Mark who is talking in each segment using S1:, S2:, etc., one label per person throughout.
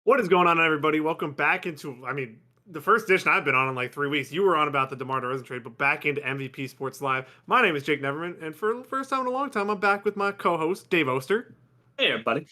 S1: What is going on, everybody? Welcome back into the first edition I've been on in like 3 weeks. You were on about the DeMar DeRozan trade, but back into MVP Sports Live. My name is Jake Neverman, and for the first time in a long time, I'm back with my co-host Dave Oster.
S2: Hey, everybody.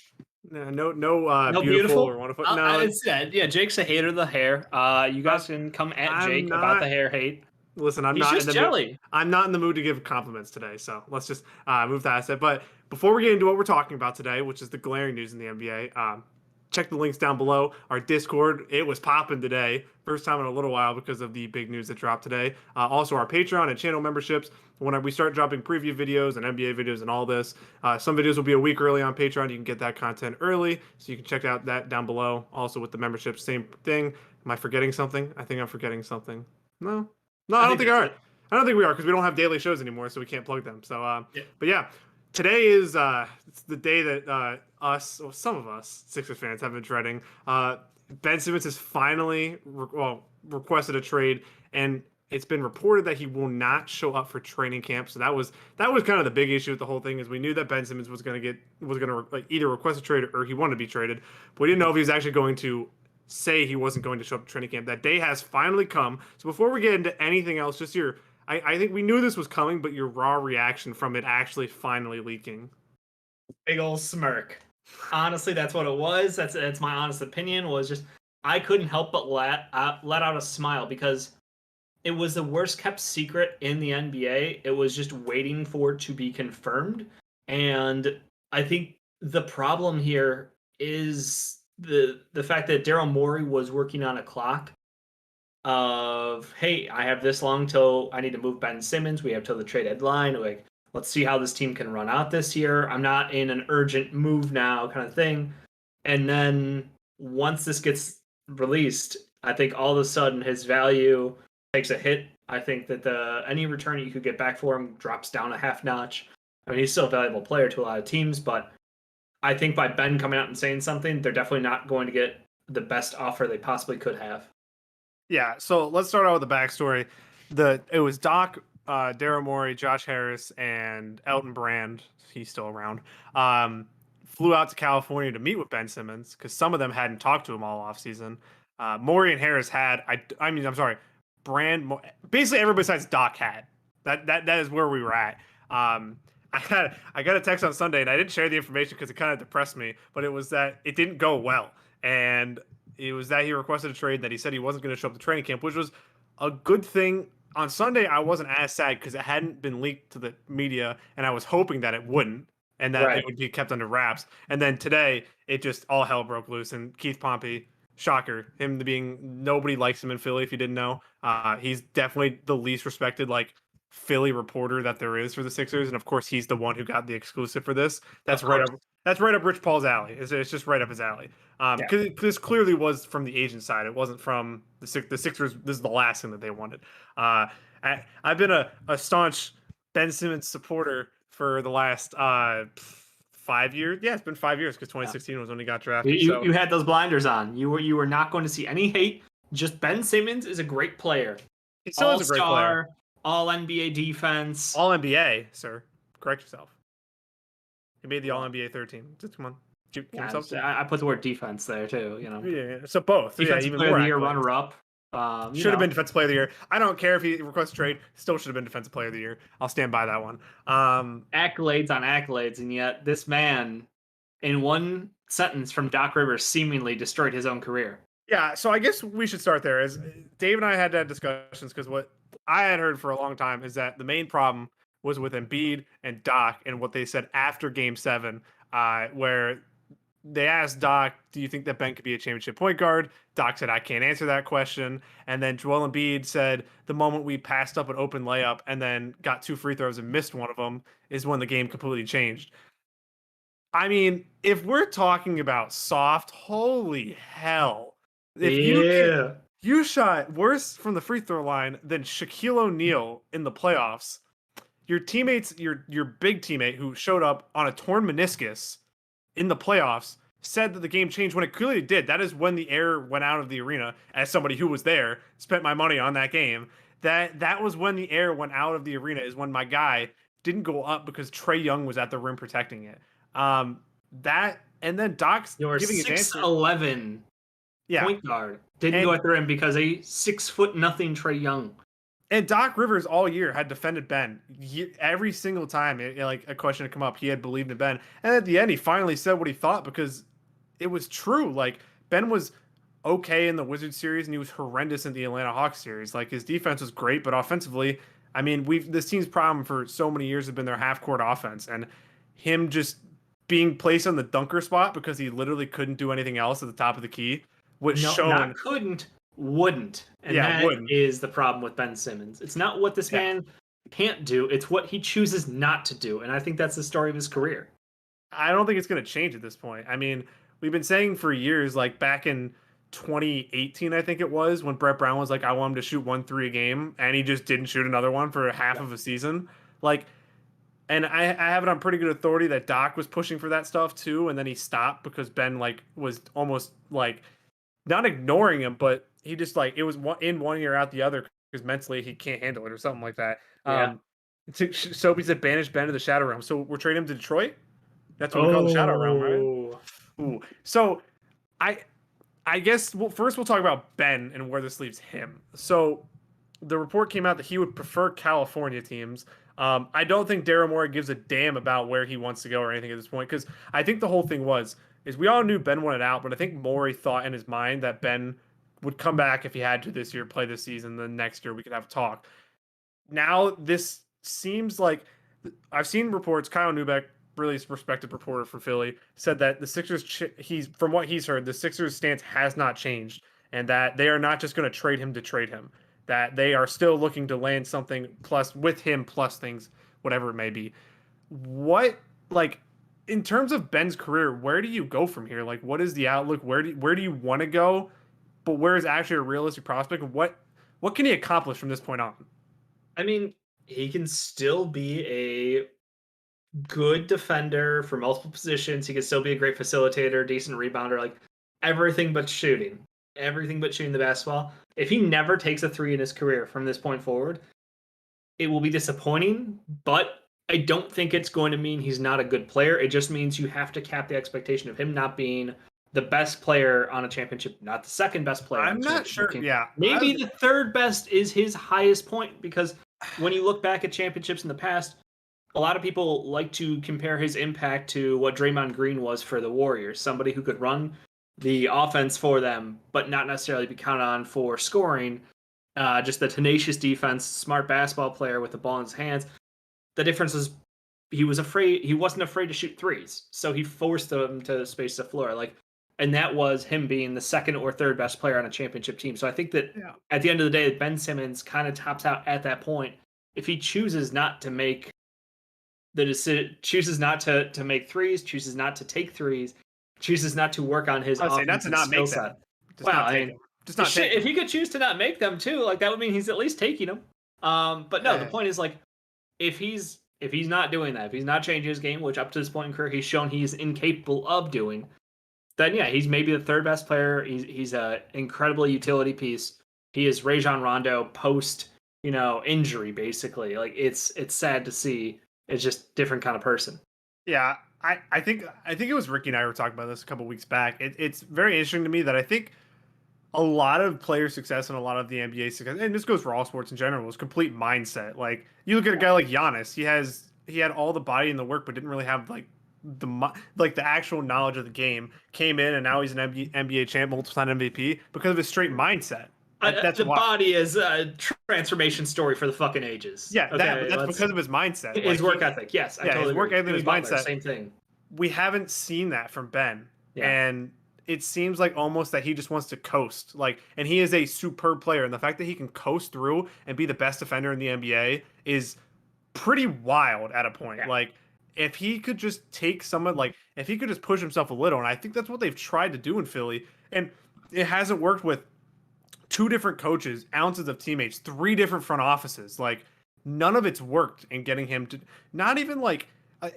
S1: No,
S2: No,
S1: beautiful or
S2: beautiful.
S1: wonderful. No,
S2: It's yeah. Jake's a hater of the hair. You
S1: I'm,
S2: guys can come at
S1: I'm
S2: Jake about
S1: not.
S2: the hair hate.
S1: Listen, I'm
S2: He's
S1: not in
S2: just
S1: the mood.
S2: jelly.
S1: I'm not in the mood to give compliments today, so let's just move past it. But before we get into what we're talking about today, which is the glaring news in the NBA, check the links down below. Our Discord, it was popping today, first time in a little while because of the big news that dropped today. Also, our Patreon and channel memberships. When we start dropping preview videos and NBA videos and all this, some videos will be a week early on Patreon. You can get that content early, so you can check out that down below. Also, with the membership, same thing. Am I forgetting something? I think I'm forgetting something. No, no, I
S2: I
S1: don't
S2: think
S1: think I
S2: that's
S1: are.
S2: it.
S1: I don't think we are because we don't have daily shows anymore, so we can't plug them. So,
S2: Yeah.
S1: but yeah, today is it's the day that some of us Sixers fans have been dreading. Ben Simmons has finally requested a trade, and it's been reported that he will not show up for training camp. So that was kind of the big issue with the whole thing is we knew that Ben Simmons was gonna like either request a trade or he wanted to be traded, but we didn't know if he was actually going to say he wasn't going to show up to training camp. That day has finally come. So before we get into anything else, just I think we knew this was coming, but your raw reaction from it actually finally leaking.
S2: Big old smirk. Honestly, that's what it was. That's my honest opinion. Was just I couldn't help but let out a smile because it was the worst kept secret in the NBA. It was just waiting for it to be confirmed, and I think the problem here is the fact that Daryl Morey was working on a clock of, hey, I have this long till I need to move Ben Simmons. We have till the trade deadline. Like, let's see how this team can run out this year. I'm not in an urgent move now, kind of thing. And then once this gets released, I think all of a sudden his value takes a hit. I think that the any return you could get back for him drops down a half notch. I mean, he's still a valuable player to a lot of teams, but I think by Ben coming out and saying something, they're definitely not going to get the best offer they possibly could have.
S1: Yeah, so let's start out with the backstory. It was Doc, Daryl Morey, Josh Harris, and Elton Brand. He's still around. Flew out to California to meet with Ben Simmons because some of them hadn't talked to him all offseason. Morey and Harris had. I'm sorry, basically everybody besides Doc had. That is where we were at. I got a text on Sunday and I didn't share the information because it kind of depressed me. But it was that it didn't go well, and it was that he requested a trade, that he said he wasn't going to show up to training camp, which was a good thing. On Sunday, I wasn't as sad because it hadn't been leaked to the media, and I was hoping that it wouldn't and that it
S2: Right.
S1: would be kept under wraps. And then today, it just all hell broke loose. And Keith Pompey, shocker, him being nobody likes him in Philly. If you didn't know, he's definitely the least respected like Philly reporter that there is for the Sixers, and of course, he's the one who got the exclusive for this.
S2: Of
S1: That's right
S2: course.
S1: up. That's right up Rich Paul's alley. It's just right up his alley.
S2: Yeah.
S1: Because this clearly was from the agent side. It wasn't from the Sixers. This is the last thing that they wanted. I've been a staunch Ben Simmons supporter for the last 5 years. Yeah, it's been 5 years because
S2: Yeah.
S1: 2016 was when he got
S2: You,
S1: drafted.
S2: you
S1: So
S2: you had those blinders on. You were not going to see any hate. Just Ben Simmons is a great player.
S1: he still is
S2: All
S1: a great player.
S2: star, all NBA defense.
S1: All NBA, sir. Correct yourself. He made the All
S2: Well,
S1: NBA third team. Just come on, give
S2: yeah,
S1: himself.
S2: I put the word defense there too.
S1: Yeah, so both. Yeah,
S2: Defensive
S1: even
S2: player
S1: more
S2: of the year,
S1: accolades.
S2: runner up.
S1: Should have been defensive player of the year. I don't care if he requests trade. Still should have been defensive player of the year. I'll stand by that one.
S2: Accolades on accolades, and yet this man, in one sentence from Doc Rivers, seemingly destroyed his own career.
S1: Yeah, so I guess we should start there. As Dave and I had that discussions because what I had heard for a long time is that the main problem was with Embiid and Doc and what they said after Game 7, where they asked Doc, "Do you think that Ben could be a championship point guard?" Doc said, "I can't answer that question." And then Joel Embiid said, "The moment we passed up an open layup and then got two free throws and missed one of them is when the game completely changed." I mean, if we're talking about soft, holy hell. If
S2: Yeah.
S1: you shot worse from the free throw line than Shaquille O'Neal in the playoffs, your teammates, your big teammate who showed up on a torn meniscus in the playoffs said that the game changed when it clearly did. That is when the air went out of the arena. As somebody who was there, spent my money on that game. That was when the air went out of the arena. Is when my guy didn't go up because Trey Young was at the rim protecting it. That and then Doc's
S2: You're
S1: giving his answer.
S2: 6'11"
S1: Yeah.
S2: Point guard. Didn't go
S1: And
S2: after him because a 6'0" Trae Young.
S1: And Doc Rivers all year had defended Ben. Every single time, like a question had come up, he had believed in Ben. And at the end, he finally said what he thought because it was true. Like Ben was okay in the Wizards series, and he was horrendous in the Atlanta Hawks series. Like his defense was great, but offensively, I mean, we've this team's problem for so many years has been their half court offense, and him just being placed on the dunker spot because he literally couldn't do anything else at the top of the key was
S2: No, not
S1: shown.
S2: couldn't, wouldn't. And
S1: Yeah,
S2: that
S1: wouldn't.
S2: is the problem with Ben Simmons. It's not what this
S1: Yeah.
S2: man can't do, it's what he chooses not to do. And I think that's the story of his career.
S1: I don't think it's going to change at this point. I mean, we've been saying for years, like back in 2018, I think it was, when Brett Brown was like, I want him to shoot 1 3 a game, and he just didn't shoot another one for half of a season. Like, and I have it on pretty good authority that Doc was pushing for that stuff too, and then he stopped because Ben like was almost like not ignoring him, but he just like it was in 1 year out the other because mentally he can't handle it or something like that.
S2: Yeah.
S1: Soapy said banish Ben to the Shadow Realm. So we're trading him to Detroit. That's what we call the Shadow Realm, right?
S2: Oh,
S1: Ooh. So I I guess first we'll talk about Ben and where this leaves him. So the report came out that he would prefer California teams. I don't think Daryl Morey gives a damn about where he wants to go or anything at this point because I think the whole thing is we all knew Ben wanted out, but I think Morey thought in his mind that Ben would come back if he had to this year, play this season, then next year we could have a talk. Now this seems like I've seen reports. Kyle Neubeck, really respected reporter for Philly, said that the Sixers, he's from what he's heard, the Sixers' stance has not changed, and that they are not just going to trade him to trade him. That they are still looking to land something plus with him plus things, whatever it may be. What like in terms of Ben's career, where do you go from here? Like, what is the outlook? Where do you want to go? But where is actually a realistic prospect? What can he accomplish from this point on?
S2: I mean, he can still be a good defender for multiple positions. He can still be a great facilitator, decent rebounder, like everything but shooting. Everything but shooting the basketball. If he never takes a three in his career from this point forward, it will be disappointing, but I don't think it's going to mean he's not a good player. It just means you have to cap the expectation of him not being the best player on a championship, not the second best player on
S1: I'm
S2: a
S1: not
S2: championship
S1: sure.
S2: team.
S1: Yeah,
S2: Maybe the third best is his highest point because when you look back at championships in the past, a lot of people like to compare his impact to what Draymond Green was for the Warriors, somebody who could run the offense for them, but not necessarily be counted on for scoring. Just the tenacious defense, smart basketball player with the ball in his hands. The difference is he wasn't afraid to shoot threes, so he forced them to space the floor. And that was him being the second or third best player on a championship team. So I think that
S1: yeah.
S2: at the end of the day, Ben Simmons kind of tops out at that point if he chooses not to make the decision, chooses not to make threes, chooses not to take threes, chooses not to work on his
S1: I say not to
S2: offensive
S1: not
S2: skill
S1: make
S2: set.
S1: them. Just
S2: Well,
S1: not
S2: I
S1: take
S2: mean,
S1: them. Just not take
S2: if
S1: them.
S2: he could choose to not make them too, like that would mean he's at least taking them. But no, the point is like if he's not doing that, if he's not changing his game, which up to this point in career he's shown he's incapable of doing, then yeah, he's maybe the third best player. He's a incredibly utility piece. He is Rajon Rondo post injury basically. Like it's sad to see. It's just different kind of person.
S1: Yeah, I think it was Ricky and I were talking about this a couple weeks back. It's very interesting to me that I think a lot of player success and a lot of the NBA success, and this goes for all sports in general, is complete mindset. Like you look at a guy like Giannis, he had all the body and the work, but didn't really have like the actual knowledge of the game. Came in and now he's an NBA champ, multiple time MVP because of his straight mindset. That's
S2: the
S1: why.
S2: body is a transformation story for the fucking ages.
S1: Yeah,
S2: okay,
S1: that's because of his mindset.
S2: His work ethic. Yes, I totally
S1: his work
S2: agree.
S1: ethic, his
S2: Butler,
S1: mindset.
S2: same thing.
S1: We haven't seen that from Ben, and it seems like almost that he just wants to coast. And he is a superb player, and the fact that he can coast through and be the best defender in the NBA is pretty wild at a point.
S2: Yeah.
S1: Like if he could just take someone, if he could just push himself a little, and I think that's what they've tried to do in Philly, and it hasn't worked with two different coaches, ounces of teammates, three different front offices. Like none of it's worked in getting him to not even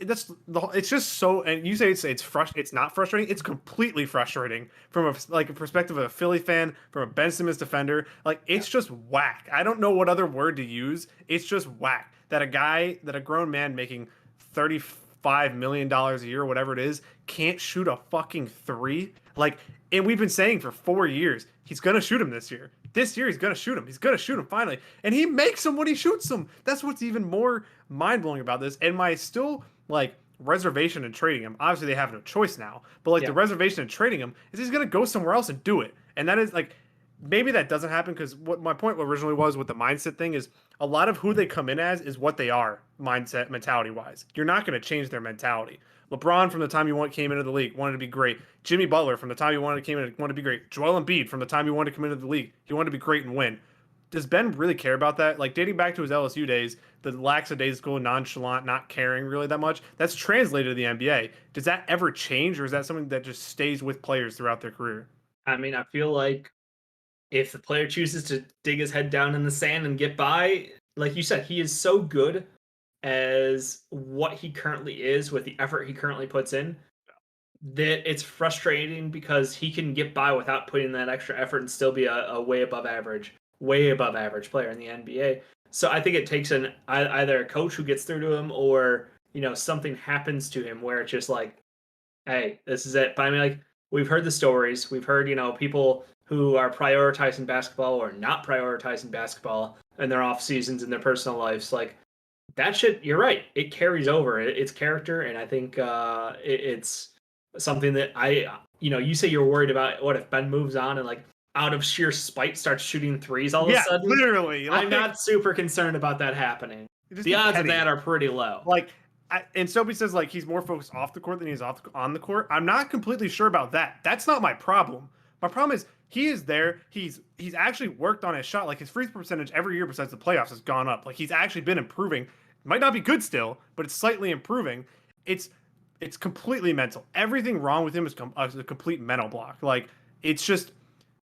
S1: it's just so. And you say it's not frustrating. It's completely frustrating from a perspective of a Philly fan, from a Ben Simmons defender. It's just whack. I don't know what other word to use. It's just whack that a grown man making $35 million a year, whatever it is, can't shoot a fucking three. Like, and we've been saying for 4 years, he's gonna shoot him this year. This year he's gonna shoot him. He's gonna shoot him finally, and he makes him when he shoots him. That's what's even more mind blowing about this. And my still like reservation in trading him. Obviously, they have no choice now, but like the reservation in trading him is he's gonna go somewhere else and do it. And that is like maybe that doesn't happen because what my point originally was with the mindset thing is a lot of who they come in as is what they are mindset mentality wise. You're not going to change their mentality. LeBron from the time came into the league wanted to be great. Jimmy Butler from the time came in wanted to be great. Joel Embiid from the time he wanted to come into the league, he wanted to be great and win. Does Ben really care about that? Like dating back to his LSU days, the lackadaisical, nonchalant, not caring really that much, that's translated to the NBA. Does that ever change, or is that something that just stays with players throughout their career?
S2: I mean, I feel like if the player chooses to dig his head down in the sand and get by, like you said, he is so good as what he currently is with the effort he currently puts in that it's frustrating because he can get by without putting that extra effort and still be a way above average player in the NBA. So I think it takes either a coach who gets through to him or, something happens to him where it's just like, hey, this is it. But I mean, like, we've heard the stories. We've heard, people who are prioritizing basketball or not prioritizing basketball in their off seasons in their personal lives. Like that shit, you're right. It carries over. It's character, and I think it's something that you say you're worried about. What if Ben moves on and like out of sheer spite starts shooting threes all of a sudden?
S1: Literally.
S2: I'm not super concerned about that happening. The odds of that are pretty low.
S1: Like. And Sophie says like he's more focused off the court than he's on the court. I'm not completely sure about that. That's not my problem. My problem is he is there. He's actually worked on his shot. Like his free throw percentage every year besides the playoffs has gone up. Like he's actually been improving. Might not be good still, but it's slightly improving. It's completely mental. Everything wrong with him is a complete mental block. Like it's just,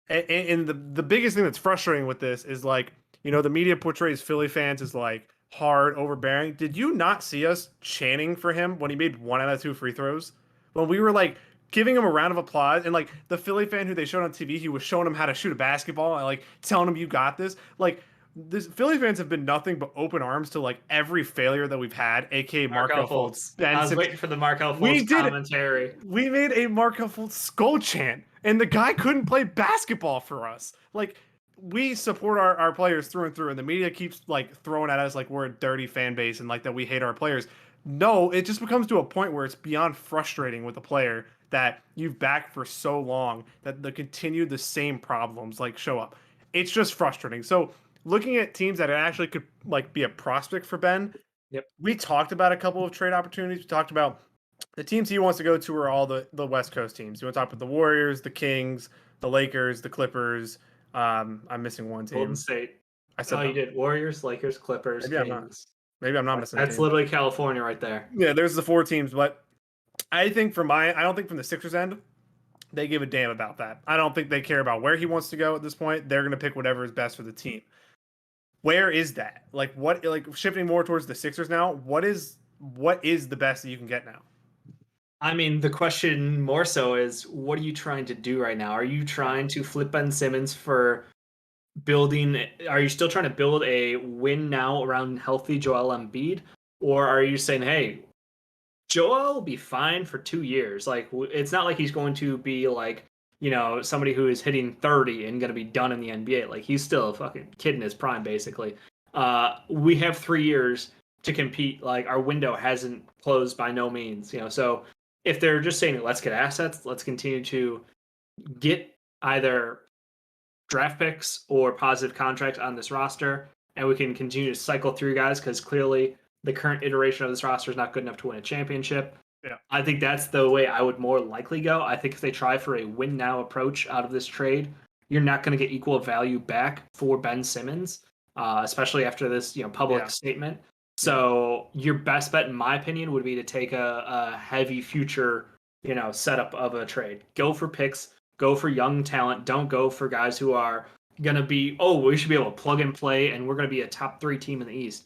S1: and the biggest thing that's frustrating with this is like the media portrays Philly fans as like hard, overbearing. Did you not see us chanting for him when he made 1 out of 2 free throws? When we were like giving him a round of applause, and like the Philly fan who they showed on TV, he was showing him how to shoot a basketball and like telling him you got this. Like this Philly fans have been nothing but open arms to like every failure that we've had, aka Markelle Fultz.
S2: I was waiting for the Markelle Fultz commentary.
S1: We made a Markelle Fultz skull chant, and the guy couldn't play basketball for us. Like we support our players through and through, and the media keeps like throwing at us like we're a dirty fan base and like that we hate our players. No, it just becomes to a point where it's beyond frustrating with a player that you've backed for so long that the same problems like show up. It's just frustrating. So looking at teams that actually could like be a prospect for Ben, we talked about a couple of trade opportunities. We talked about the teams he wants to go to are all the West Coast teams. You want to talk about the Warriors, the Kings, the Lakers, the Clippers. I'm missing one team.
S2: Golden State.
S1: I said
S2: you did Warriors, Lakers, Clippers, Kings.
S1: Maybe I'm not missing.
S2: That's literally California right there.
S1: Yeah, there's the 4 teams, but I think I don't think from the Sixers end they give a damn about that. I don't think they care about where he wants to go at this point. They're gonna pick whatever is best for the team. Where is that? Like what? Like shifting more towards the Sixers now. What is the best that you can get now?
S2: I mean, the question more so is, what are you trying to do right now? Are you trying to flip Ben Simmons for building? Are you still trying to build a win now around healthy Joel Embiid? Or are you saying, hey, Joel will be fine for 2 years? Like, it's not like he's going to be like, somebody who is hitting 30 and going to be done in the NBA. Like, he's still a fucking kid in his prime, basically. We have 3 years to compete. Like, our window hasn't closed by no means, so if they're just saying, let's get assets, let's continue to get either draft picks or positive contracts on this roster, and we can continue to cycle through guys because clearly the current iteration of this roster is not good enough to win a championship.
S1: Yeah.
S2: I think that's the way I would more likely go. I think if they try for a win now approach out of this trade, you're not going to get equal value back for Ben Simmons, especially after this public statement. So your best bet, in my opinion, would be to take a heavy future, setup of a trade. Go for picks. Go for young talent. Don't go for guys who are going to be, we should be able to plug and play, and we're going to be a top 3 team in the East.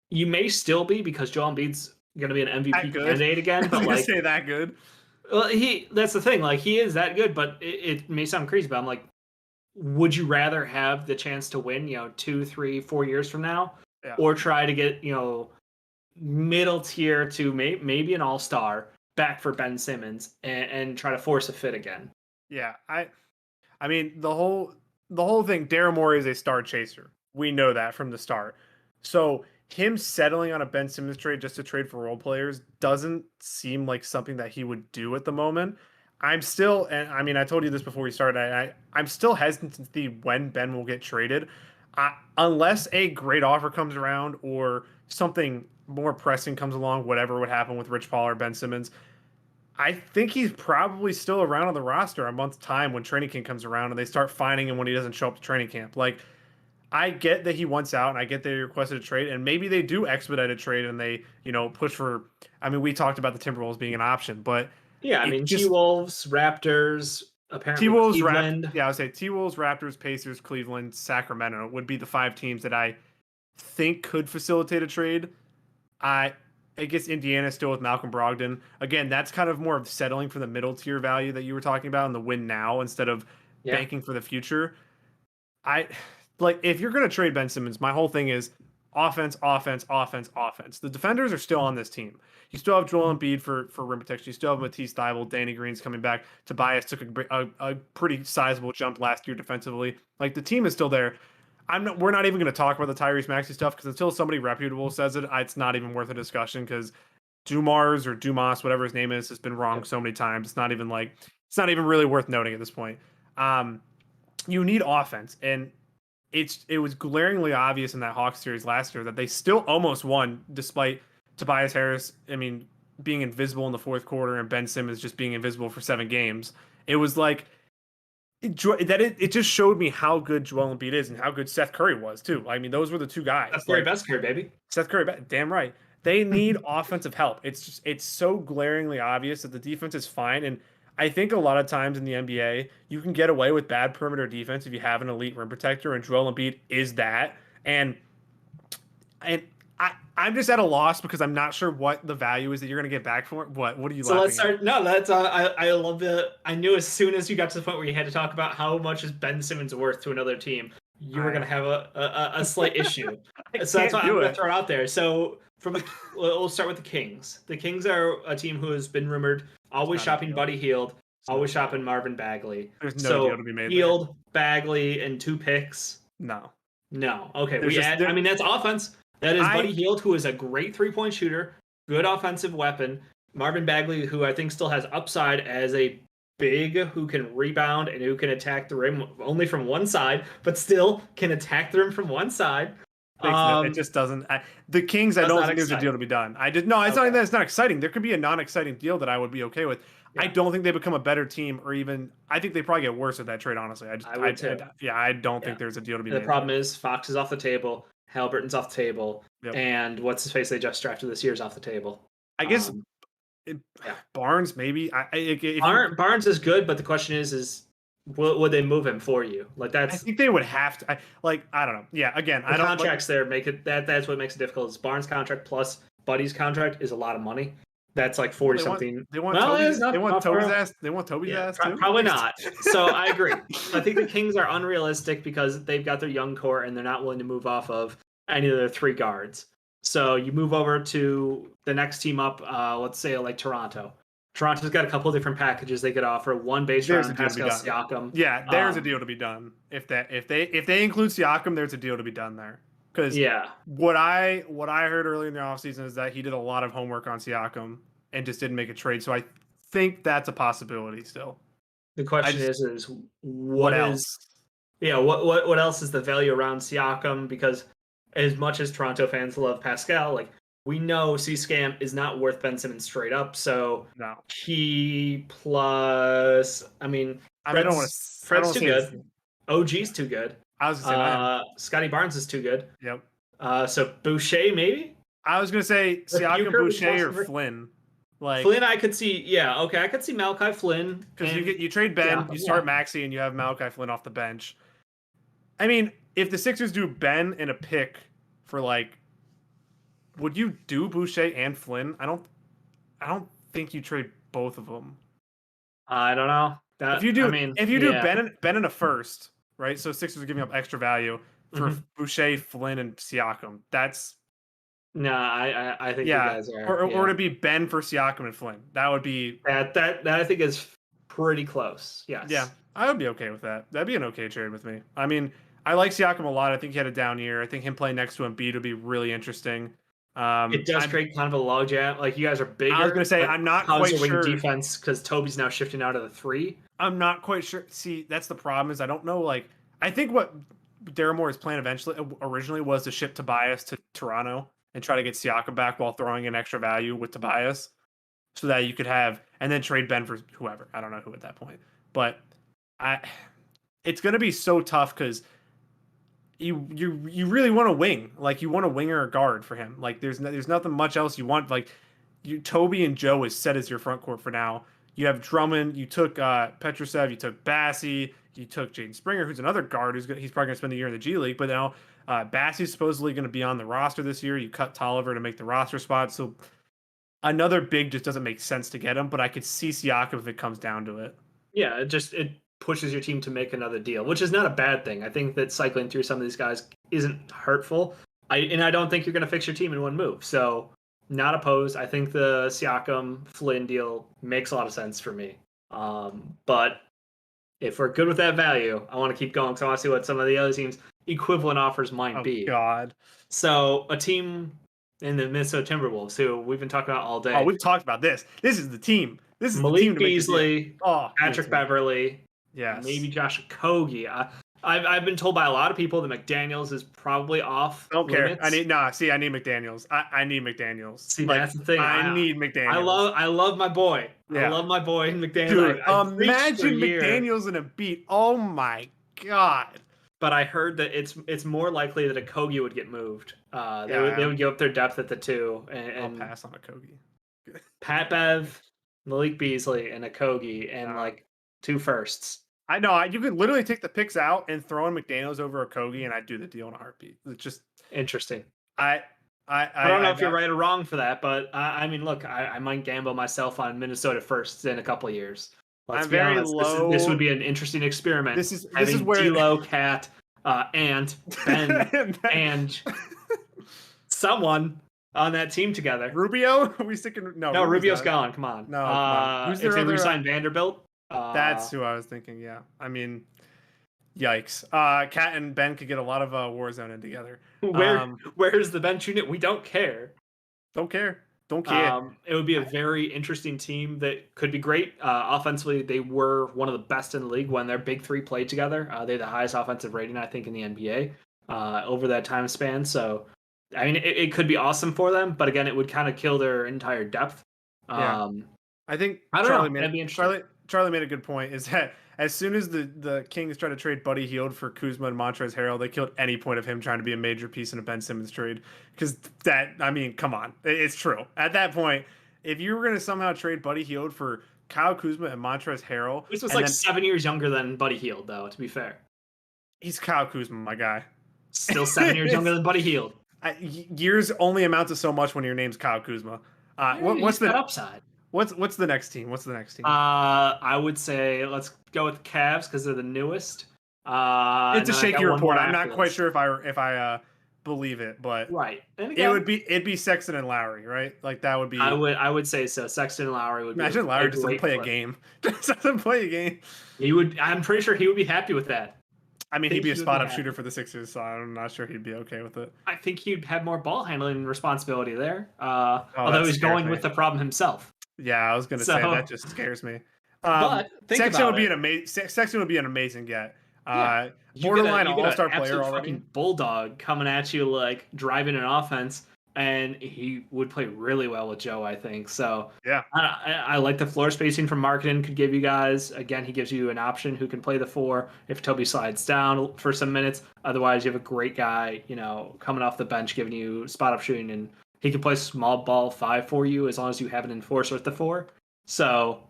S2: You may still be because Joel Embiid's going to be an MVP candidate again. But
S1: like, say that good.
S2: Well, that's the thing. Like, he is that good, but it may sound crazy, but I'm like, would you rather have the chance to win, 2, 3, 4 years from now? Yeah. Or try to get, middle tier to maybe an all-star, back for Ben Simmons and try to force a fit again.
S1: Yeah, I mean the whole thing. Daryl Morey is a star chaser. We know that from the start. So him settling on a Ben Simmons trade just to trade for role players doesn't seem like something that he would do at the moment. I'm still, and I mean, I told you this before we started. I'm still hesitant to see when Ben will get traded, unless a great offer comes around or something more pressing comes along. Whatever would happen with Rich Paul or Ben Simmons, I think he's probably still around on the roster a month's time when training camp comes around and they start finding him when he doesn't show up to training camp. Like, I get that he wants out and I get that he requested a trade and maybe they do expedite a trade and they, push for. I mean, we talked about the Timberwolves being an option, but
S2: Yeah, I
S1: it
S2: mean, T
S1: just
S2: Wolves, Raptors, apparently
S1: T-Wolves,
S2: Cleveland.
S1: yeah, I would say T-Wolves, Raptors, Pacers, Cleveland, Sacramento would be the five teams that I think could facilitate a trade. I I guess Indiana still with Malcolm Brogdon. Again, that's kind of more of settling for the middle tier value that you were talking about and the win now instead of
S2: Yeah,
S1: banking for the future. I like if you're going to trade Ben Simmons, my whole thing is offense, offense, offense, offense. The defenders are still on this team. You still have Joel Embiid for rim protection. You still have Matisse Thybulle, Danny Green's coming back. Tobias took a pretty sizable jump last year defensively. Like the team is still there. We're not even going to talk about the Tyrese Maxey stuff because until somebody reputable says it, it's not even worth a discussion because Dumars or Dumas, whatever his name is, has been wrong so many times. It's not even really worth noting at this point. Um, you need offense, and it was glaringly obvious in that Hawks series last year that they still almost won despite Tobias Harris. I mean, being invisible in the fourth quarter and Ben Simmons just being invisible for 7 games. It was like it just showed me how good Joel Embiid is and how good Seth Curry was too. I mean, those were the two guys.
S2: that's very best career, baby.
S1: Seth Curry, damn right. They need offensive help. It's so glaringly obvious that the defense is fine, and I think a lot of times in the NBA you can get away with bad perimeter defense if you have an elite rim protector, and Joel Embiid is that. And I'm just at a loss because I'm not sure what the value is that you're going to get back for it. What are you
S2: So let's
S1: laughing at?
S2: start. No, that's I love it. I knew as soon as you got to the point where you had to talk about how much is Ben Simmons worth to another team, you were gonna have a slight issue.
S1: I
S2: So that's
S1: can't
S2: why I'm
S1: do
S2: gonna
S1: it.
S2: throw it out there. So we'll start with the Kings. The Kings are a team who has been rumored always
S1: Not a
S2: shopping
S1: deal.
S2: Buddy Hield,
S1: not
S2: always
S1: a deal.
S2: shopping Marvin Bagley.
S1: There's no
S2: So
S1: deal to be made there.
S2: Hield, Bagley, and 2 picks.
S1: No.
S2: No. Okay,
S1: There's just
S2: I mean, that's offense. That is
S1: I
S2: Buddy Hield, who is a great 3-point shooter, good offensive weapon. Marvin Bagley, who I think still has upside as a big who can rebound and who can attack the rim only from one side, but still can attack the rim from one side.
S1: it just doesn't. The Kings, I
S2: That's
S1: don't
S2: not
S1: think there's a deal
S2: exciting.
S1: to be done. I did no. It's not
S2: Okay.
S1: that it's not exciting. There could be a non-exciting deal that I would be okay with. I
S2: Yeah.
S1: don't think they become a better team, or even I think they probably get worse with that trade. Honestly,
S2: I would too.
S1: yeah, I don't
S2: Yeah.
S1: think there's a deal to be
S2: The
S1: made.
S2: problem is Fox is off the table, Halliburton's off the table,
S1: Yep.
S2: and what's his face they just drafted this year is off the table.
S1: I guess
S2: Yeah.
S1: Barnes maybe. If you,
S2: Barnes is good, but the question is would they move him for you? Like
S1: I
S2: that's
S1: think they would have to. I don't know. Yeah, again,
S2: the
S1: I don't like.
S2: contracts there make it that's what makes it difficult. Is Barnes' contract plus Buddy's contract is a lot of money. That's like 40
S1: They want.
S2: something.
S1: They want
S2: Well,
S1: Toby's.
S2: it's not
S1: They want
S2: not far
S1: Toby's
S2: off.
S1: ass. They want Toby's
S2: Yeah,
S1: ass too.
S2: probably not. So I agree. I think the Kings are unrealistic because they've got their young core and they're not willing to move off of any of their 3 guards. So you move over to the next team up, let's say like Toronto. Toronto's got a couple of different packages they could offer. One base
S1: There's
S2: round
S1: a deal to be
S2: Pascal
S1: done.
S2: Siakam.
S1: Yeah, there's a deal to be done. If they include Siakam, there's a deal to be done there. Because
S2: Yeah.
S1: what I heard early in the offseason is that he did a lot of homework on Siakam and just didn't make a trade. So I think that's a possibility still.
S2: The question
S1: just-
S2: is
S1: What else?
S2: what else is the value around Siakam? Because as much as Toronto fans love Pascal, like we know C-Scam is not worth Ben Simmons straight up. So
S1: No.
S2: he plus, I mean,
S1: I don't want to.
S2: Fred's too good. OG's too good.
S1: I was gonna say that.
S2: Scotty Barnes is too good.
S1: Yep.
S2: So Boucher maybe.
S1: I was gonna say Siakam,
S2: Euchre was
S1: Boucher, or
S2: possible.
S1: Flynn. Like
S2: Flynn, I could see. Yeah, okay, I could see Malachi Flynn
S1: because
S2: and
S1: you trade Ben,
S2: Siakam,
S1: you start
S2: yeah.
S1: Maxey, and you have Malachi Flynn off the bench. I mean, if the Sixers do Ben and a pick for like, would you do Boucher and Flynn? I don't think you trade both of them.
S2: I don't know.
S1: If you do,
S2: yeah.
S1: Ben and a first, right? So Sixers are giving up extra value for
S2: Mhm.
S1: Boucher, Flynn, and Siakam. That's
S2: No, I think you
S1: Yeah,
S2: guys are.
S1: or
S2: Yeah,
S1: to be Ben for Siakam and Flynn. That would be
S2: that I think is pretty close.
S1: yeah.
S2: Yes,
S1: I would be okay with that. That'd be an okay trade with me. I mean, I like Siakam a lot. I think he had a down year. I think him playing next to Embiid would be really interesting.
S2: it does create kind of a logjam. Like you guys are
S1: I was gonna
S2: bigger,
S1: say
S2: but
S1: I'm not
S2: how's
S1: quite
S2: your wing
S1: sure.
S2: defense? Because Toby's now shifting out of the three.
S1: I'm not quite sure. See, that's the problem is I don't know. Like, I think what Darramore's plan eventually originally was to ship Tobias to Toronto and try to get Siakam back while throwing in extra value with Tobias, so that you could have and then trade Ben for whoever. I don't know who at that point, but I. It's gonna be so tough because you really want a wing. Like you want a winger or guard for him. Like there's nothing much else you want. Like you Toby and Joe is set as your front court for now. You have Drummond. You took Petrusev. You took Bassie. You took Jaden Springer, who's another guard. He's probably gonna spend a year in the G League. But now Bassie's supposedly gonna be on the roster this year. You cut Tolliver to make the roster spot. So another big just doesn't make sense to get him. But I could see Siakam if it comes down to it.
S2: Yeah, it pushes your team to make another deal, which is not a bad thing. I think that cycling through some of these guys isn't hurtful. I don't think you're going to fix your team in one move. So not opposed. I think the Siakam Flynn deal makes a lot of sense for me. But if we're good with that value, I want to keep going because I want to see what some of the other teams' equivalent offers might
S1: Oh
S2: be.
S1: God.
S2: So a team in the Minnesota Timberwolves, who we've been talking about all day.
S1: Oh, we've talked about this. This is the team. This is the
S2: Malik
S1: team to
S2: Beasley,
S1: make the deal. Oh,
S2: Patrick Beverly,
S1: yes.
S2: maybe Josh Okogie. I've been told by a lot of people that McDaniels is probably off.
S1: Don't
S2: limits.
S1: care. See, I need McDaniels. I need McDaniels.
S2: See, that's the thing.
S1: I need McDaniels.
S2: I love my boy.
S1: Yeah.
S2: I love my boy McDaniels.
S1: Dude,
S2: I
S1: imagine McDaniels in a beat. Oh my God.
S2: But I heard that it's more likely that Okogie would get moved. They would give up their depth at the two. And
S1: I'll pass on Okogie.
S2: Pat Bev, Malik Beasley, and Okogie, and like 2 firsts.
S1: I know. You could literally take the picks out and throw in McDaniels over Okogie, and I'd do the deal in a heartbeat. It's just
S2: interesting.
S1: I
S2: don't know if you're right or wrong for that, but I mean, look, I might gamble myself on Minnesota firsts in a couple of years. Let's be honest. This would be an interesting experiment.
S1: This is where
S2: D'Lo, Cat, and Ben and someone on that team together.
S1: Rubio? Are we sticking?
S2: No, Rubio's gone. Come on.
S1: No, come on.
S2: Who's if they resign Vanderbilt?
S1: That's who I was thinking. Yeah, I mean, yikes. Cat and Ben could get a lot of Warzone in together.
S2: Where's the bench unit? We don't care.
S1: Don't care. Don't care.
S2: It would be a very interesting team that could be great. Offensively, they were one of the best in the league when their big three played together. They had the highest offensive rating, I think, in the NBA over that time span. So, I mean, it could be awesome for them, but again, it would kind of kill their entire depth.
S1: I think Charlie made a good point. Is that as soon as the Kings tried to trade Buddy Hield for Kuzma and Montrezl Harrell, they killed any point of him trying to be a major piece in a Ben Simmons trade. Because come on, it's true. At that point, if you were going to somehow trade Buddy Hield for Kyle Kuzma and Montrezl Harrell,
S2: this was 7 years younger than Buddy Hield, though. To be fair,
S1: he's Kyle Kuzma, my guy.
S2: Still 7 years younger than Buddy Hield.
S1: Years only amount to so much when your name's Kyle Kuzma. What's the
S2: upside?
S1: What's the next team?
S2: I would say let's go with the Cavs because they're the newest.
S1: It's a shaky report. I'm not quite sure if I believe it, but
S2: right. And again,
S1: it'd be Sexton and Lowry, right? Like that would be.
S2: I would say so. Sexton and Lowry would.
S1: Imagine Lowry doesn't play a game. Doesn't play a game.
S2: He would. I'm pretty sure he would be happy with that.
S1: I mean, he'd be a spot-up shooter for the Sixers, so I'm not sure he'd be okay with it.
S2: I think he'd have more ball handling responsibility there. Although he's going with the problem himself.
S1: Yeah, I was gonna say that just scares me.
S2: But
S1: Sexton would be an amazing get. Borderline all-star player already.
S2: Bulldog coming at you like driving an offense, and he would play really well with Joe, I think. So
S1: yeah,
S2: I like the floor spacing from Marketing could give you guys. Again, he gives you an option who can play the 4 if Toby slides down for some minutes. Otherwise, you have a great guy, coming off the bench giving you spot up shooting, and he can play small ball 5 for you as long as you have an enforcer at the 4. So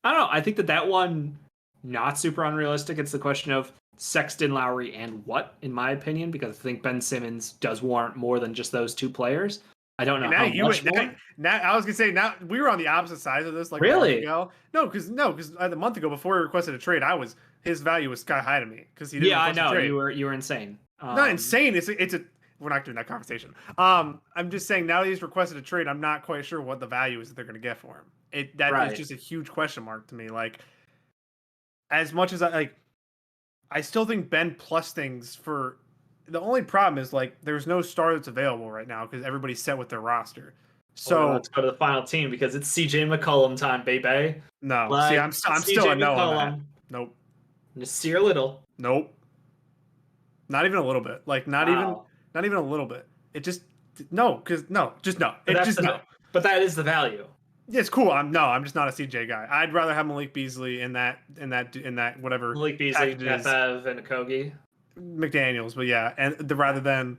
S2: I don't know. I think that one not super unrealistic. It's the question of Sexton, Lowry, and what, in my opinion, because I think Ben Simmons does warrant more than just those 2 players. I don't know how much more.
S1: Now, I was gonna say, now we were on the opposite sides of this. Like
S2: really?
S1: A month ago. No, because a month ago before he requested a trade, his value was sky high to me because he didn't.
S2: Yeah, I know. You were insane.
S1: Not insane. we're not doing that conversation. I'm just saying now that he's requested a trade, I'm not quite sure what the value is that they're going to get for him. That is
S2: Right.
S1: just a huge question mark to me. Like, as much as I still think Ben plus things for. The only problem is like there's no star that's available right now because everybody's set with their roster.
S2: Well,
S1: So
S2: let's go to the final team because it's CJ McCollum time, baby.
S1: no, see,
S2: Like
S1: I'm still
S2: CJ
S1: a no on that.
S2: McCollum,
S1: Nope,
S2: Nasir Little.
S1: nope, not even a little bit. Like
S2: Wow.
S1: not even a little bit. It just no, because no, just no.
S2: But
S1: It
S2: that's
S1: just no.
S2: the but that is the value.
S1: Yeah, it's cool. I'm just not a CJ guy. I'd rather have Malik Beasley in that whatever
S2: Malik Beasley,
S1: package it is.
S2: Bev, and Akogi.
S1: McDaniels, but yeah, and rather than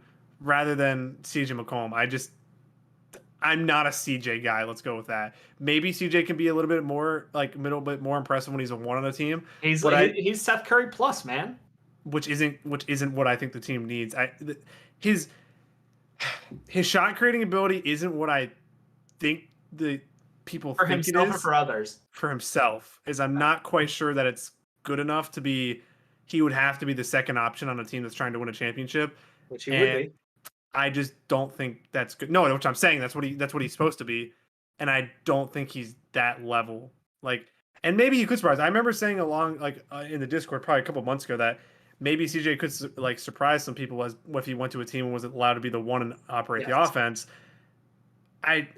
S1: CJ McCollum, I'm not a CJ guy. Let's go with that. Maybe CJ can be a little bit more like a little bit more impressive when he's a one on a team,
S2: He's
S1: but
S2: he's Seth Curry plus, man.
S1: which isn't what I think the team needs. His his shot creating ability isn't what I think the people
S2: For
S1: think it
S2: himself or
S1: is
S2: for others.
S1: for himself. Is I'm not quite sure that it's good enough to be. He would have to be the second option on a team that's trying to win a championship,
S2: Which he would
S1: and
S2: be.
S1: I just don't think that's good. No, which I'm saying that's what he's supposed to be, and I don't think he's that level. Like, and maybe he could surprise. I remember saying along in the Discord probably a couple months ago that maybe CJ could like surprise some people as if he went to a team and wasn't allowed to be the one and operate the
S2: Yes.
S1: offense. I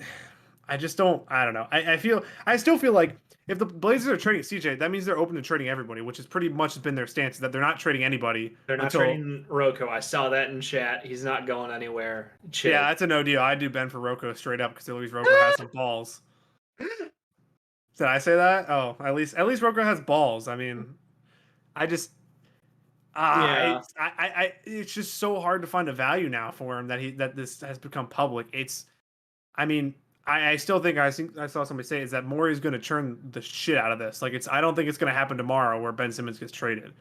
S1: just don't. I don't know. I still feel like if the Blazers are trading CJ, that means they're open to trading everybody, which has pretty much been their stance that they're not trading anybody.
S2: They're not trading Rocco. I saw that in chat. He's not going anywhere. Chill.
S1: Yeah, that's a no deal. I do Ben for Rocco straight up because at least Rocco has some balls. Did I say that? Oh, at least Rocco has balls. I mean, I just
S2: Yeah.
S1: it's just so hard to find a value now for him that this has become public. I mean, I still think I saw somebody say is that Morey's going to churn the shit out of this. Like I don't think it's going to happen tomorrow where Ben Simmons gets traded.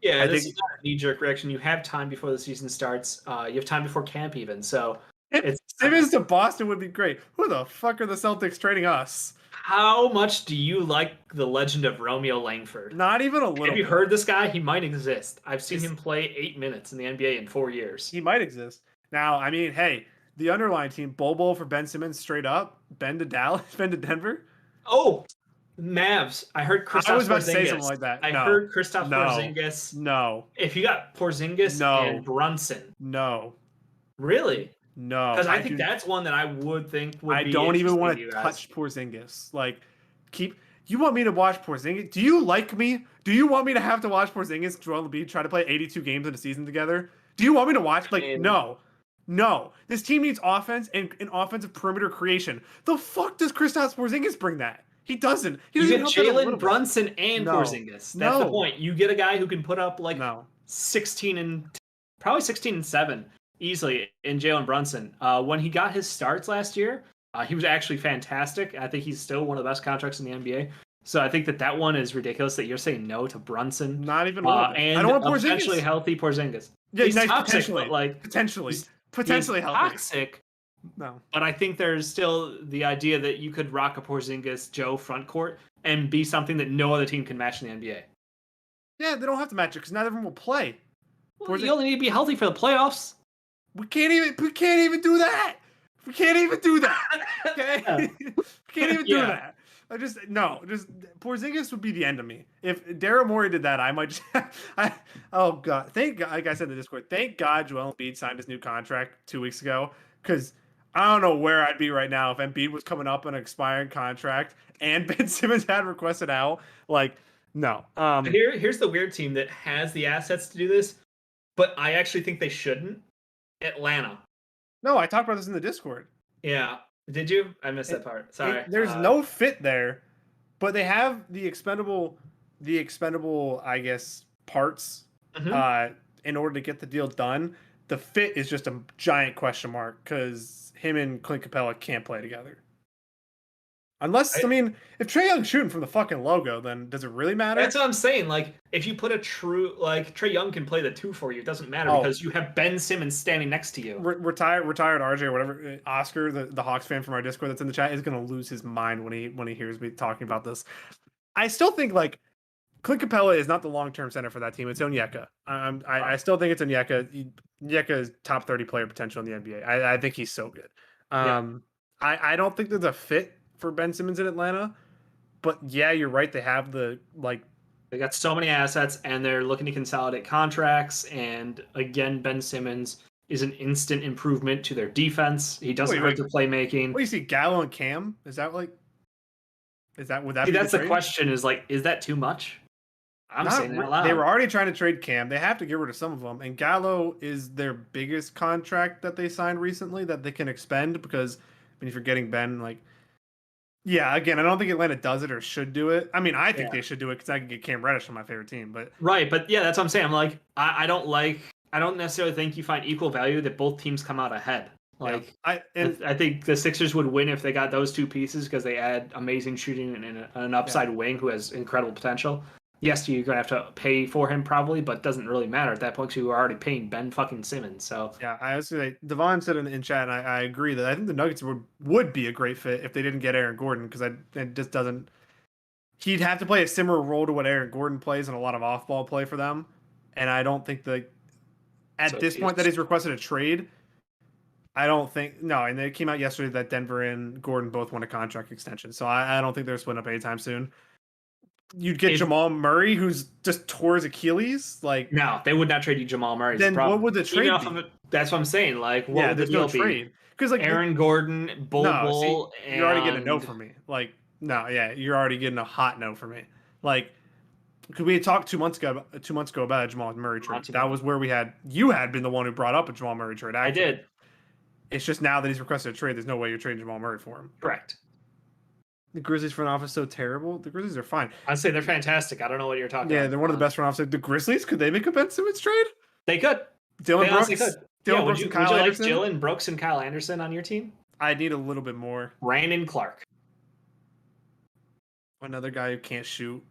S2: Yeah,
S1: I
S2: this
S1: think
S2: is not a knee-jerk reaction. You have time before the season starts. You have time before camp even. So it's
S1: Simmons to Boston would be great. Who the fuck are the Celtics trading us?
S2: how much do you like the legend of Romeo Langford?
S1: Not even a little.
S2: Have you
S1: bit.
S2: heard this guy? He might exist. I've seen him play 8 minutes in the NBA in 4 years.
S1: He might exist. Now, I mean, hey, the underlying team, Bol for Ben Simmons straight up, Ben to Dallas, Ben to Denver.
S2: Oh, Mavs. I heard Kristaps
S1: I was about
S2: Porzingis.
S1: to say something like that.
S2: I
S1: No.
S2: heard Kristaps
S1: No.
S2: Porzingis.
S1: No.
S2: If you got Porzingis
S1: No.
S2: and Brunson.
S1: No.
S2: Really?
S1: No.
S2: Because I think that's one that I would think would
S1: I
S2: be
S1: don't even
S2: interesting
S1: want
S2: to
S1: to
S2: you guys.
S1: touch Porzingis. Like, you want me to watch Porzingis? Do you like me? Do you want me to have to watch Porzingis, Joel Embiid try to play 82 games in a season together? Do you want me to watch? Like, no. No. This team needs offense and an offensive perimeter creation. The fuck does Kristaps Porzingis bring that? He doesn't. He
S2: You
S1: doesn't
S2: get
S1: help that a little
S2: Jalen
S1: bit.
S2: Brunson and
S1: No.
S2: Porzingis. That's
S1: No.
S2: the point. You get a guy who can put up like
S1: No.
S2: 16 and probably 16 and 7 easily in Jalen Brunson. When he got his starts last year, he was actually fantastic. I think he's still one of the best contracts in the NBA. So I think that one is ridiculous that you're saying no to Brunson.
S1: Not even a little bit.
S2: And
S1: I don't want Porzingis.
S2: potentially healthy Porzingis.
S1: Yeah,
S2: He's
S1: nice,
S2: toxic,
S1: potentially.
S2: but like
S1: Potentially
S2: he's
S1: healthy.
S2: toxic.
S1: No.
S2: But I think there's still the idea that you could rock a Porzingis Joe front court and be something that no other team can match in the NBA.
S1: Yeah, they don't have to match it because neither of them will play.
S2: Well, you only need to be healthy for the playoffs.
S1: We can't even do that. We can't even do that. Okay? We can't even do that. Porzingis would be the end of me. If Daryl Morey did that, I might just oh god. Thank God, like I said in the Discord, thank God Joel Embiid signed his new contract 2 weeks ago. Because I don't know where I'd be right now if Embiid was coming up on an expiring contract and Ben Simmons had requested out. Like, no.
S2: But here's the weird team that has the assets to do this, but I actually think they shouldn't. Atlanta.
S1: No, I talked about this in the Discord.
S2: Yeah. Did you? I missed that part. Sorry.
S1: There's no fit there, but they have the expendable, I guess, parts in order to get the deal done. The fit is just a giant question mark because him and Clint Capella can't play together. Unless, I mean, if Trae Young's shooting from the fucking logo, then does it really matter?
S2: That's what I'm saying. Like, if you put a true, like, Trae Young can play the 2 for you. It doesn't matter because you have Ben Simmons standing next to you.
S1: Retired RJ or whatever. Oscar, the Hawks fan from our Discord that's in the chat, is going to lose his mind when he hears me talking about this. I still think, like, Clint Capella is not the long-term center for that team. It's Onyeka. I still think it's Onyeka. Onyeka is top 30 player potential in the NBA. I think he's so good.
S2: Yeah,
S1: I don't think there's a fit for Ben Simmons in Atlanta, but yeah, you're right. They have the like.
S2: they got so many assets, and they're looking to consolidate contracts. And again, Ben Simmons is an instant improvement to their defense. He doesn't hurt
S1: Wait.
S2: their playmaking.
S1: What do you see? Gallo and Cam? Is that like? Would that
S2: See,
S1: be
S2: that's
S1: the
S2: the
S1: trade?
S2: question: is like, is that too much? I'm saying it out loud.
S1: They were already trying to trade Cam. They have to get rid of some of them. And Gallo is their biggest contract that they signed recently that they can expend because I mean, if you're getting Ben, like, yeah, again, I don't think Atlanta does it or should do it. I mean, I think they should do it because I can get Cam Reddish on my favorite team. But
S2: right, but yeah, that's what I'm saying. I'm like, I don't necessarily think you find equal value that both teams come out ahead. Like,
S1: yeah,
S2: I think the Sixers would win if they got those two pieces because they add amazing shooting and an upside wing who has incredible potential. Yes, you're gonna have to pay for him probably, but it doesn't really matter at that point because you were already paying Ben fucking Simmons. So
S1: yeah, I was gonna say Devon said in chat, and I agree that I think the Nuggets would be a great fit if they didn't get Aaron Gordon because it just doesn't. He'd have to play a similar role to what Aaron Gordon plays and a lot of off ball play for them, and I don't think at this point that he's requested a trade. I don't think no, and it came out yesterday that Denver and Gordon both want a contract extension, so I don't think they're splitting up anytime soon. You'd get Jamal Murray, who's just tore his Achilles. Like,
S2: no, they would not trade you Jamal Murray.
S1: Then what would the trade be?
S2: That's what I'm saying. Like, what would the
S1: there's no
S2: deal
S1: trade
S2: be?
S1: because like
S2: Aaron Gordon, Bull,
S1: you're already getting a no from me. Like, no, yeah, you're already getting a hot no from me. Like, because we had talked 2 months ago about a Jamal Murray trade. That was where you had been the one who brought up a Jamal Murray trade. Actually.
S2: I did.
S1: It's just now that he's requested a trade, there's no way you're trading Jamal Murray for him.
S2: Correct.
S1: The Grizzlies front office so terrible. The Grizzlies are fine.
S2: I'd say they're fantastic. I don't know what you're talking about.
S1: Yeah, they're one of the best front offices. The Grizzlies, could they make a Ben Simmons trade?
S2: They could.
S1: Dylan Brooks. Dylan
S2: Brooks
S1: and Kyle Anderson.
S2: Would you like Dylan Brooks and Kyle Anderson on your team?
S1: I need a little bit more.
S2: Brandon Clark.
S1: Another guy who can't shoot.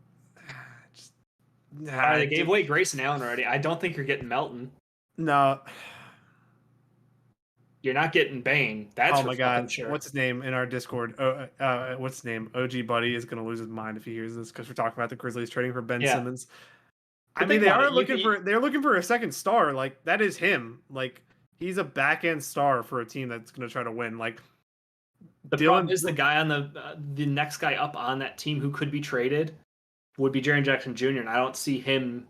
S2: They gave away Grayson Allen already. I don't think you're getting Melton.
S1: No.
S2: You're not getting Bane. That's
S1: oh my god.
S2: Sure.
S1: What's his name in our Discord? What's his name? OG Buddy is gonna lose his mind if he hears this because we're talking about the Grizzlies trading for Ben Simmons. I mean, they're looking for a second star. Like, that is him. Like, he's a back end star for a team that's gonna try to win. Like,
S2: the problem is the guy on the next guy up on that team who could be traded would be Jaren Jackson Jr. And I don't see him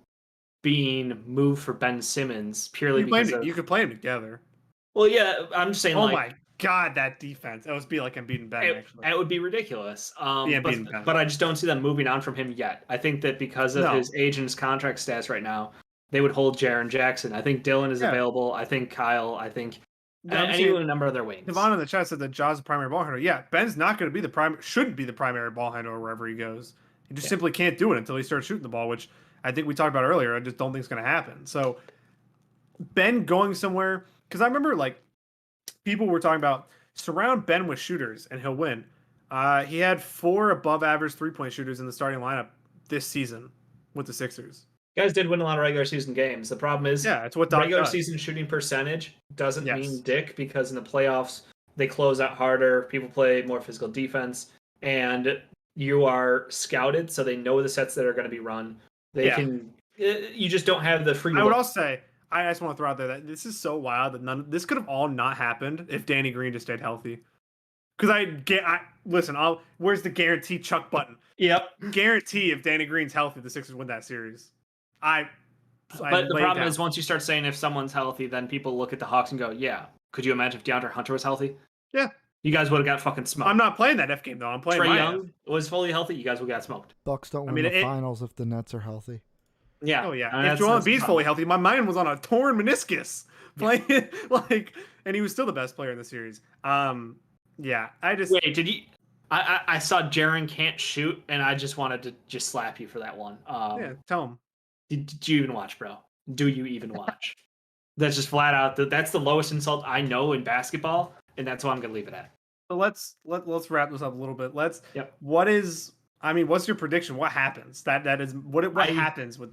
S2: being moved for Ben Simmons purely because
S1: you could play him together.
S2: Well, yeah, I'm just saying.
S1: Oh my god, that defense! That would be like Embiid and Ben. Actually,
S2: it would be ridiculous. But I just don't see them moving on from him yet. I think that because of his age and his contract status right now, they would hold Jaren Jackson. I think Dylan is available. I think Kyle. I think any number of their wings.
S1: Devon in the chat said that Ja's the primary ball handler. Yeah, Ben's not going to be shouldn't be the primary ball handler wherever he goes. He just simply can't do it until he starts shooting the ball, which I think we talked about earlier. I just don't think it's going to happen. So Ben going somewhere, because I remember like people were talking about surround Ben with shooters and he'll win. He had 4 above average 3-point shooters in the starting lineup this season with the Sixers.
S2: Guys did win a lot of regular season games. The problem is,
S1: it's what Doc
S2: regular
S1: does.
S2: Season shooting percentage doesn't mean dick because in the playoffs they close out harder. People play more physical defense, and you are scouted, so they know the sets that are going to be run. They can. You just don't have the free.
S1: I would also say, I just want to throw out there that this is so wild that this could have all not happened if Danny Green just stayed healthy. Because listen. Where's the guarantee Chuck button?
S2: Yep.
S1: Guarantee if Danny Green's healthy, the Sixers win that series. But
S2: the problem is once you start saying if someone's healthy, then people look at the Hawks and go, "Yeah, could you imagine if DeAndre Hunter was healthy?
S1: Yeah,
S2: you guys would have got fucking smoked."
S1: I'm not playing that F game though. I'm playing
S2: Trae Young was fully healthy. You guys would have got smoked.
S3: Bucks don't win the finals if the Nets are healthy.
S2: Yeah.
S1: Oh yeah. If Joel Embiid's fully healthy, my mind was on a torn meniscus playing and he was still the best player in the series. Yeah.
S2: Wait. Did you? I saw Jaren can't shoot, and I just wanted to just slap you for that one.
S1: Yeah. Tell him.
S2: Did you even watch, bro? Do you even watch? That's just flat out. That's the lowest insult I know in basketball, and that's what I'm gonna leave it at.
S1: So let's wrap this up a little bit.
S2: Yep.
S1: What's your prediction? What happens? That is what happens with.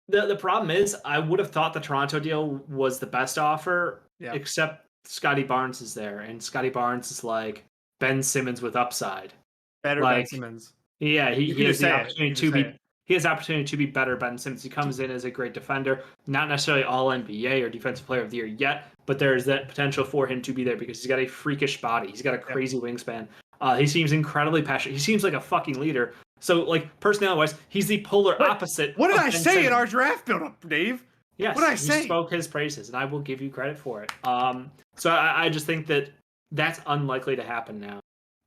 S2: The problem is, I would have thought the Toronto deal was the best offer, except Scotty Barnes is there, and Scotty Barnes is like Ben Simmons with upside.
S1: Better Ben Simmons.
S2: Yeah, he has the opportunity to be. he has opportunity to be better. Ben Simmons, he comes in as a great defender, not necessarily all NBA or defensive player of the year yet, but there's that potential for him to be there because he's got a freakish body. He's got a crazy wingspan. He seems incredibly passionate. He seems like a fucking leader. So, like, personality-wise, he's the polar opposite.
S1: What did I
S2: Ben
S1: say
S2: Simmons.
S1: in our draft build-up, Dave?
S2: Yes,
S1: what did I say?
S2: You spoke his praises, and I will give you credit for it. So I just think that that's unlikely to happen now.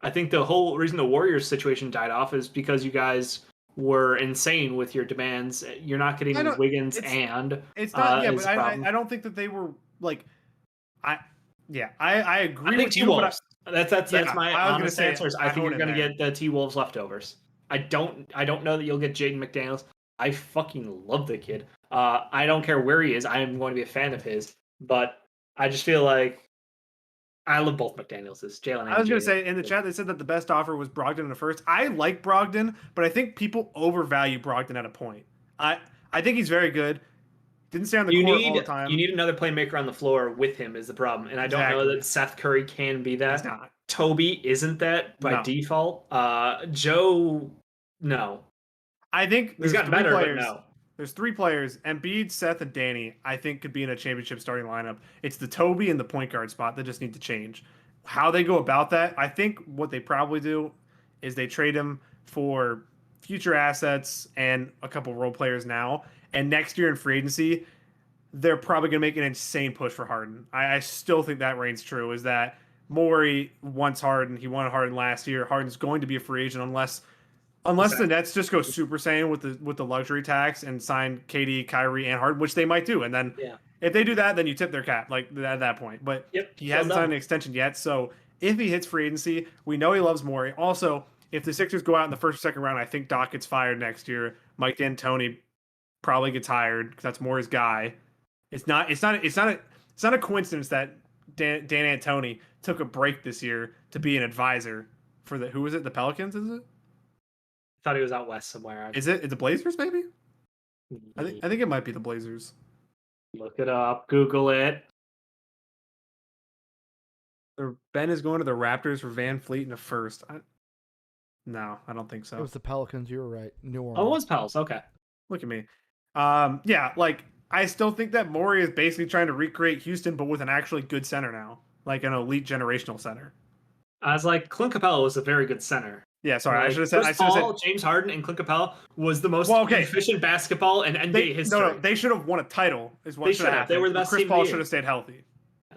S2: I think the whole reason the Warriors situation died off is because you guys were insane with your demands. You're not getting Wiggins and
S1: it's not. Yeah,
S2: is
S1: but
S2: a problem.
S1: I don't think that they were like. I agree
S2: I think
S1: with
S2: T
S1: you.
S2: Wolves. That's
S1: Yeah,
S2: my
S1: I was gonna
S2: honest
S1: say,
S2: answer. I think you're going to get the T Wolves leftovers. I don't know that you'll get Jaden McDaniels. I fucking love the kid. I don't care where he is. I am going to be a fan of his. But I just feel like I love both McDaniels. Jalen.
S1: I was going to say in the chat they said that the best offer was Brogdon in the first. I like Brogdon, but I think people overvalue Brogdon at a point. I think he's very good. Didn't stay on the court all the time.
S2: You need another playmaker on the floor with him is the problem, and I don't know that Seth Curry can be that.
S1: He's not.
S2: Toby isn't that by default. Joe, no.
S1: I think
S2: he's got better,
S1: players.
S2: But no.
S1: There's 3 players: Embiid, Seth, and Danny. I think could be in a championship starting lineup. It's the Toby and the point guard spot that just need to change. How they go about that, I think what they probably do is they trade him for future assets and a couple role players now. And next year in free agency, they're probably going to make an insane push for Harden. I still think that reigns true. Is that Morey wants Harden? He wanted Harden last year. Harden's going to be a free agent unless the Nets just go Super Saiyan with the luxury tax and sign KD, Kyrie, and Harden, which they might do. And then if they do that, then you tip their cap like at that point. But he hasn't signed an extension yet. So if he hits free agency, we know he loves Morey. Also, if the Sixers go out in the first or second round, I think Doc gets fired next year. Mike D'Antoni probably gets hired because that's Morey's guy. It's not a coincidence that Dan Antoni took a break this year to be an advisor for who was it? The Pelicans, is it?
S2: I thought he was out west somewhere.
S1: Is it the Blazers, maybe? I think it might be the Blazers.
S2: Look it up. Google it.
S1: Ben is going to the Raptors for Van Fleet in the first. No, I don't think so.
S3: It was the Pelicans. You were right. New Orleans.
S2: Oh, it was Pels. Okay.
S1: Look at me. Yeah, like I still think that Morey is basically trying to recreate Houston, but with an actually good center now, like an elite generational center.
S2: I was like, Clint Capella was a very good center.
S1: Yeah, sorry, I should have said.
S2: James Harden and Clint Capella was the most efficient basketball in NBA history.
S1: No, they should have won a title. Is what should have happened.
S2: They were the best
S1: Chris
S2: team.
S1: Paul should have stayed healthy.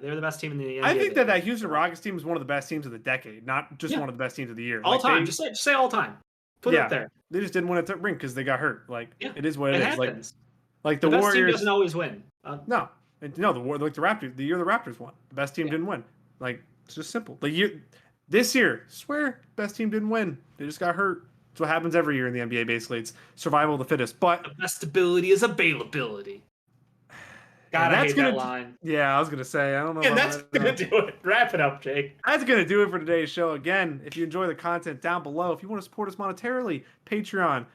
S2: They were the best team in the NBA.
S1: I think that Houston Rockets team was one of the best teams of the decade, not just one of the best teams of the year.
S2: All time. Just say all time. Put it up there.
S1: They just didn't win a ring because they got hurt. Like it is what it is.
S2: Happens.
S1: Like the
S2: best
S1: Warriors
S2: team doesn't always win.
S1: No, the Raptors. The year the Raptors won, the best team didn't win. Like it's just simple. This year, swear, best team didn't win. They just got hurt. That's what happens every year in the NBA. Basically, it's survival of the fittest. But
S2: the best ability is availability. God, I hate that line.
S1: Yeah, I was gonna say I don't know.
S2: And that's gonna do it. Wrap it up, Jake.
S1: That's gonna do it for today's show. Again, if you enjoy the content down below, if you want to support us monetarily, Patreon.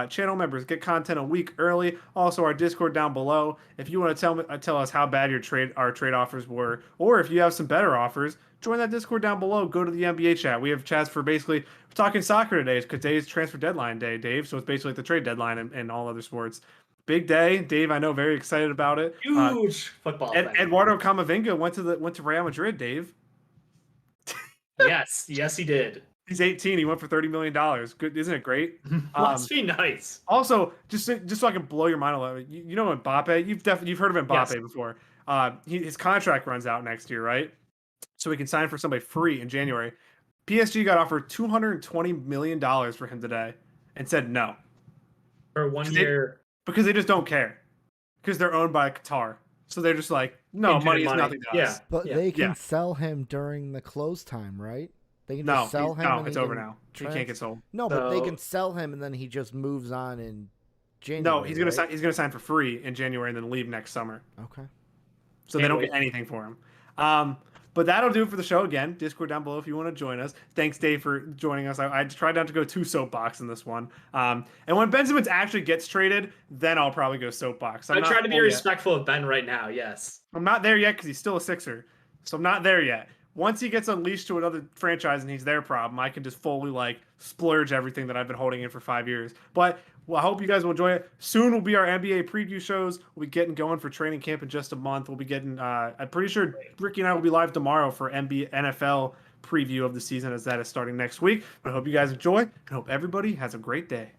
S1: Channel members get content a week early. Also, our Discord down below. If you want to tell us how bad our trade offers were, or if you have some better offers, join that Discord down below. Go to the NBA chat. We have chats for we're talking soccer today because today's transfer deadline day, Dave. So it's basically like the trade deadline and all other sports. Big day, Dave. I know, very excited about it.
S2: Huge football.
S1: Eduardo Camavinga went to Real Madrid, Dave.
S2: yes, he did.
S1: He's 18. He went for $30 million. Good, isn't it great?
S2: Must be nice.
S1: Also, just so I can blow your mind a little, you know Mbappe. You've heard of Mbappe before. His contract runs out next year, right? So he can sign for somebody free in January. PSG got offered $220 million for him today, and said no
S2: for 1 year
S1: because they just don't care because they're owned by Qatar. So they're just like, no, money is nothing to us.
S3: But they can sell him during the close time, right? They can just sell him.
S1: No, it's over now. He can't get sold.
S3: No, but they can sell him, and then he just moves on in January.
S1: No, he's gonna sign. He's gonna sign for free in January and then leave next summer.
S3: Okay.
S1: So they don't get anything for him. But that'll do it for the show. Again, Discord down below if you want to join us. Thanks, Dave, for joining us. I tried not to go too soapbox in this one. And when Ben Simmons actually gets traded, then I'll probably go soapbox.
S2: I try to be respectful of Ben right now. Yes.
S1: I'm not there yet because he's still a Sixer, so I'm not there yet. once he gets unleashed to another franchise and he's their problem, I can just fully like splurge everything that I've been holding in for 5 years. But well, I hope you guys will enjoy it. Soon will be our NBA preview shows. We'll be getting going for training camp in just a month. We'll be getting. I'm pretty sure Ricky and I will be live tomorrow for NFL preview of the season as that is starting next week. But I hope you guys enjoy and hope everybody has a great day.